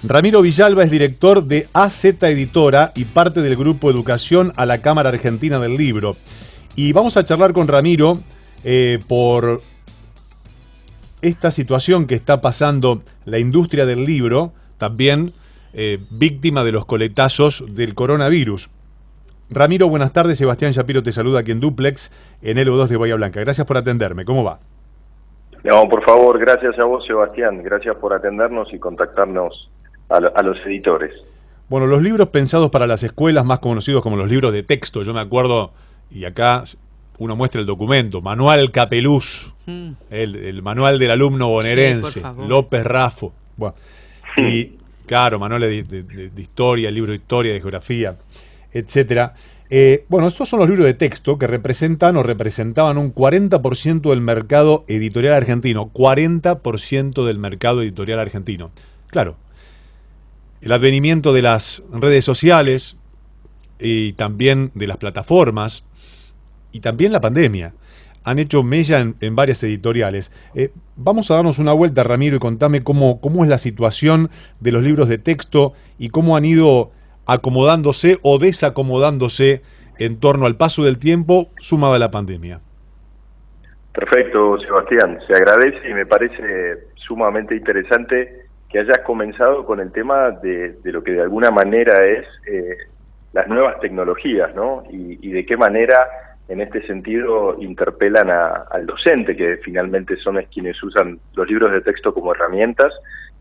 días. Ramiro Villalba es director de AZ Editora y parte del grupo Educación a la Cámara Argentina del Libro. Y vamos a charlar con Ramiro por esta situación que está pasando la industria del libro, también víctima de los coletazos del coronavirus. Ramiro, buenas tardes. Sebastián Shapiro te saluda aquí en Duplex, en LO2 de Bahía Blanca. Gracias por atenderme. ¿Cómo va? No, por favor, gracias a vos, Sebastián. Gracias por atendernos y contactarnos a los editores. Bueno, los libros pensados para las escuelas, más conocidos como los libros de texto, yo me acuerdo, y acá uno muestra el documento, Manual Capeluz, el manual del alumno bonaerense, López Raffo. Bueno, y claro, manuales de historia, el libro de historia, de geografía, etcétera. Bueno, estos son los libros de texto que representan o representaban un 40% del mercado editorial argentino. 40% del mercado editorial argentino. Claro, el advenimiento de las redes sociales y también de las plataformas y también la pandemia han hecho mella en varias editoriales. Vamos a darnos una vuelta, Ramiro, y contame cómo es la situación de los libros de texto y cómo han ido acomodándose o desacomodándose en torno al paso del tiempo sumado a la pandemia. Perfecto, Sebastián. Se agradece y me parece sumamente interesante que hayas comenzado con el tema de lo que de alguna manera es las nuevas tecnologías, ¿no? Y de qué manera en este sentido interpelan al docente, que finalmente son quienes usan los libros de texto como herramientas,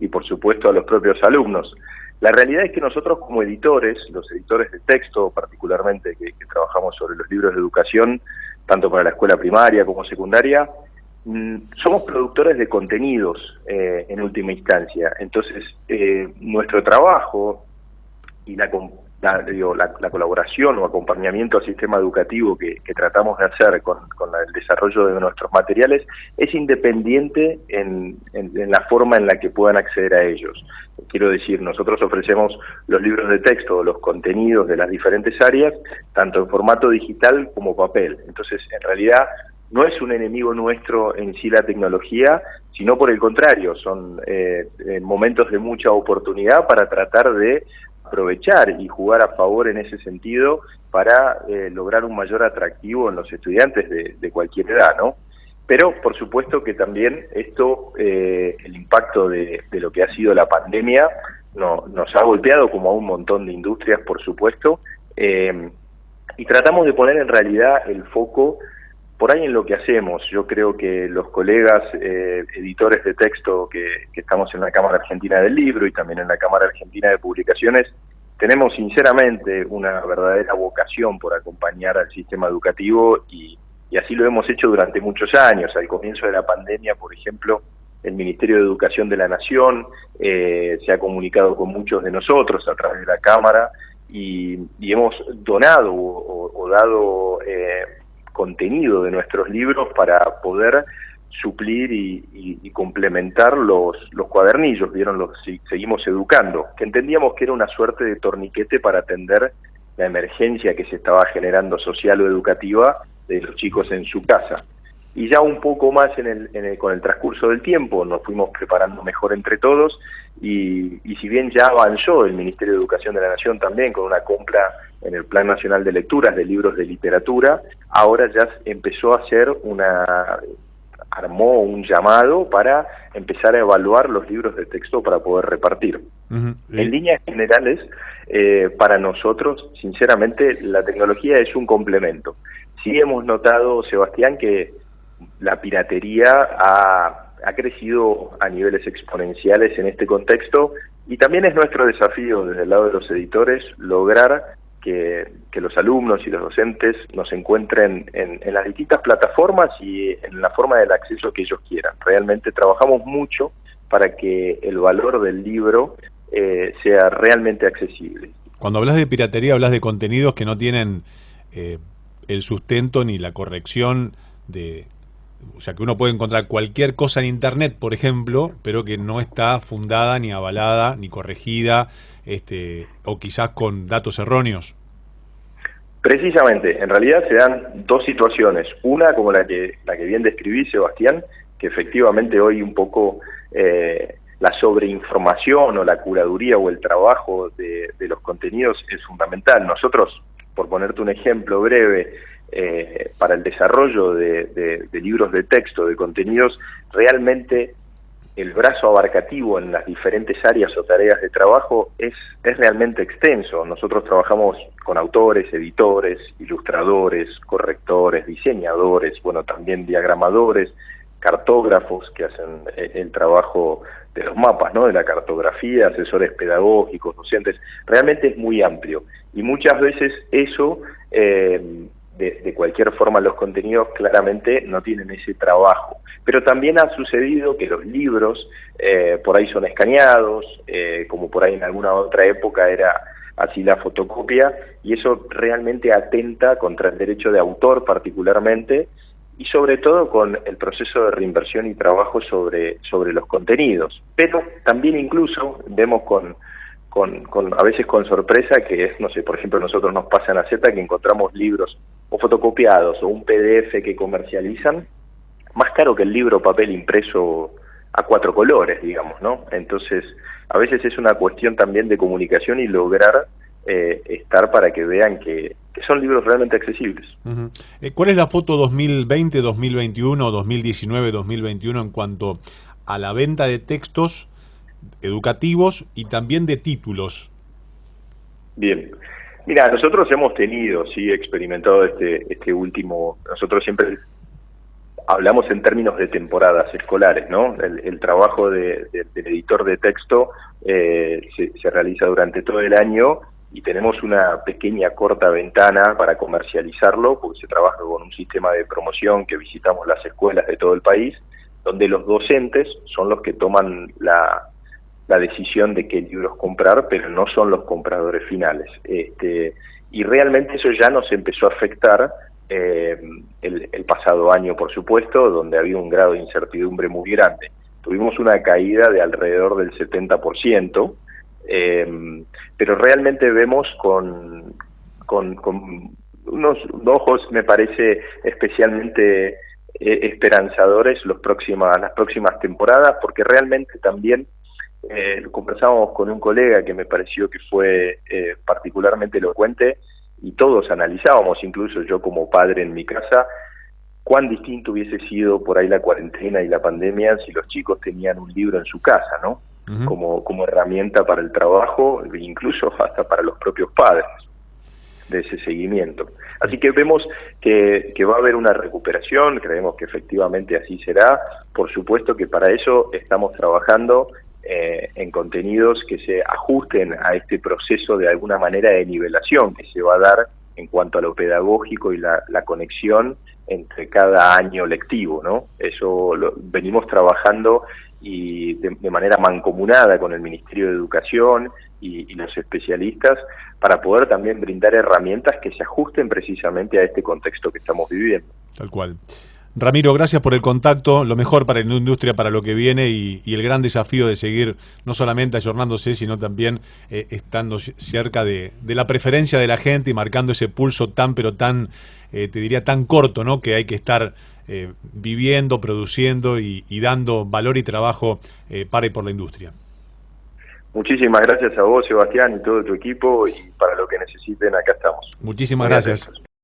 y por supuesto a los propios alumnos. La realidad es que nosotros como editores, los editores de texto particularmente, que trabajamos sobre los libros de educación, tanto para la escuela primaria como secundaria, somos productores de contenidos en última instancia. Entonces, nuestro trabajo y la colaboración o acompañamiento al sistema educativo que tratamos de hacer con el desarrollo de nuestros materiales es independiente en la forma en la que puedan acceder a ellos. Quiero decir, nosotros ofrecemos los libros de texto, los contenidos de las diferentes áreas, tanto en formato digital como papel. Entonces, en realidad, no es un enemigo nuestro en sí la tecnología, sino por el contrario, son momentos de mucha oportunidad para tratar de aprovechar y jugar a favor en ese sentido para lograr un mayor atractivo en los estudiantes de cualquier edad, ¿no? Pero por supuesto que también esto, el impacto de lo que ha sido la pandemia, nos ha golpeado como a un montón de industrias, por supuesto, y tratamos de poner en realidad el foco por ahí en lo que hacemos. Yo creo que los colegas editores de texto que estamos en la Cámara Argentina del Libro y también en la Cámara Argentina de Publicaciones, tenemos sinceramente una verdadera vocación por acompañar al sistema educativo y así lo hemos hecho durante muchos años. Al comienzo de la pandemia, por ejemplo, el Ministerio de Educación de la Nación se ha comunicado con muchos de nosotros a través de la Cámara y hemos donado o dado contenido de nuestros libros para poder suplir y complementar los cuadernillos, ¿vieron? Seguimos educando, que entendíamos que era una suerte de torniquete para atender la emergencia que se estaba generando social o educativa de los chicos en su casa. Y ya un poco más con el transcurso del tiempo nos fuimos preparando mejor entre todos y si bien ya avanzó el Ministerio de Educación de la Nación también con una compra en el Plan Nacional de Lecturas de libros de literatura, ahora ya empezó a hacer armó un llamado para empezar a evaluar los libros de texto para poder repartir. En líneas generales, para nosotros, sinceramente, la tecnología es un complemento. Sí hemos notado, Sebastián, que la piratería ha crecido a niveles exponenciales en este contexto y también es nuestro desafío desde el lado de los editores lograr que los alumnos y los docentes nos encuentren en las distintas plataformas y en la forma del acceso que ellos quieran. Realmente trabajamos mucho para que el valor del libro sea realmente accesible. Cuando hablas de piratería, hablas de contenidos que no tienen el sustento ni la corrección o sea, que uno puede encontrar cualquier cosa en internet, por ejemplo, pero que no está fundada, ni avalada, ni corregida, o quizás con datos erróneos. Precisamente, en realidad se dan dos situaciones. Una, como la que bien describí, Sebastián, que efectivamente hoy un poco la sobreinformación o la curaduría o el trabajo de los contenidos es fundamental. Nosotros, por ponerte un ejemplo breve, para el desarrollo de libros de texto, de contenidos, realmente el brazo abarcativo en las diferentes áreas o tareas de trabajo es realmente extenso. Nosotros trabajamos con autores, editores, ilustradores, correctores, diseñadores, bueno, también diagramadores, cartógrafos que hacen el trabajo de los mapas, ¿no?, de la cartografía, asesores pedagógicos, docentes. Realmente es muy amplio y muchas veces eso, de cualquier forma, los contenidos claramente no tienen ese trabajo. Pero también ha sucedido que los libros por ahí son escaneados, como por ahí en alguna otra época era así la fotocopia, y eso realmente atenta contra el derecho de autor particularmente, y sobre todo con el proceso de reinversión y trabajo sobre los contenidos. Pero también incluso vemos a veces con sorpresa que es, no sé, por ejemplo, nosotros nos pasa en AZ que encontramos libros o fotocopiados o un PDF que comercializan más caro que el libro papel impreso a 4 colores, digamos, ¿no? Entonces, a veces es una cuestión también de comunicación y lograr estar para que vean que son libros realmente accesibles. Uh-huh. ¿Cuál es la foto 2020, 2021, 2019, 2021 en cuanto a la venta de textos educativos y también de títulos? Bien. Mira, nosotros hemos tenido, sí, experimentado este último, nosotros siempre hablamos en términos de temporadas escolares, ¿no? El trabajo del editor de texto se realiza durante todo el año y tenemos una pequeña corta ventana para comercializarlo, porque se trabaja con un sistema de promoción que visitamos las escuelas de todo el país, donde los docentes son los que toman la decisión de qué libros comprar, pero no son los compradores finales. Y realmente eso ya nos empezó a afectar el pasado año, por supuesto, donde había un grado de incertidumbre muy grande. Tuvimos una caída de alrededor del 70%, pero realmente vemos con unos ojos, me parece, especialmente esperanzadores las próximas temporadas, porque realmente también conversábamos con un colega que me pareció que fue particularmente elocuente, y todos analizábamos, incluso yo como padre en mi casa, cuán distinto hubiese sido por ahí la cuarentena y la pandemia si los chicos tenían un libro en su casa, ¿no? Uh-huh. Como herramienta para el trabajo, incluso hasta para los propios padres, de ese seguimiento. Así que vemos que va a haber una recuperación, creemos que efectivamente así será. Por supuesto que para eso estamos trabajando en contenidos que se ajusten a este proceso de alguna manera de nivelación que se va a dar en cuanto a lo pedagógico y la conexión entre cada año lectivo, ¿no? Eso lo venimos trabajando y de manera mancomunada con el Ministerio de Educación y los especialistas para poder también brindar herramientas que se ajusten precisamente a este contexto que estamos viviendo. Tal cual. Ramiro, gracias por el contacto, lo mejor para la industria, para lo que viene y el gran desafío de seguir no solamente ayornándose, sino también estando cerca de la preferencia de la gente y marcando ese pulso tan, pero tan, te diría, tan corto, ¿no?, que hay que estar viviendo, produciendo y dando valor y trabajo para y por la industria. Muchísimas gracias a vos, Sebastián, y todo tu equipo, y para lo que necesiten, acá estamos. Muchísimas gracias.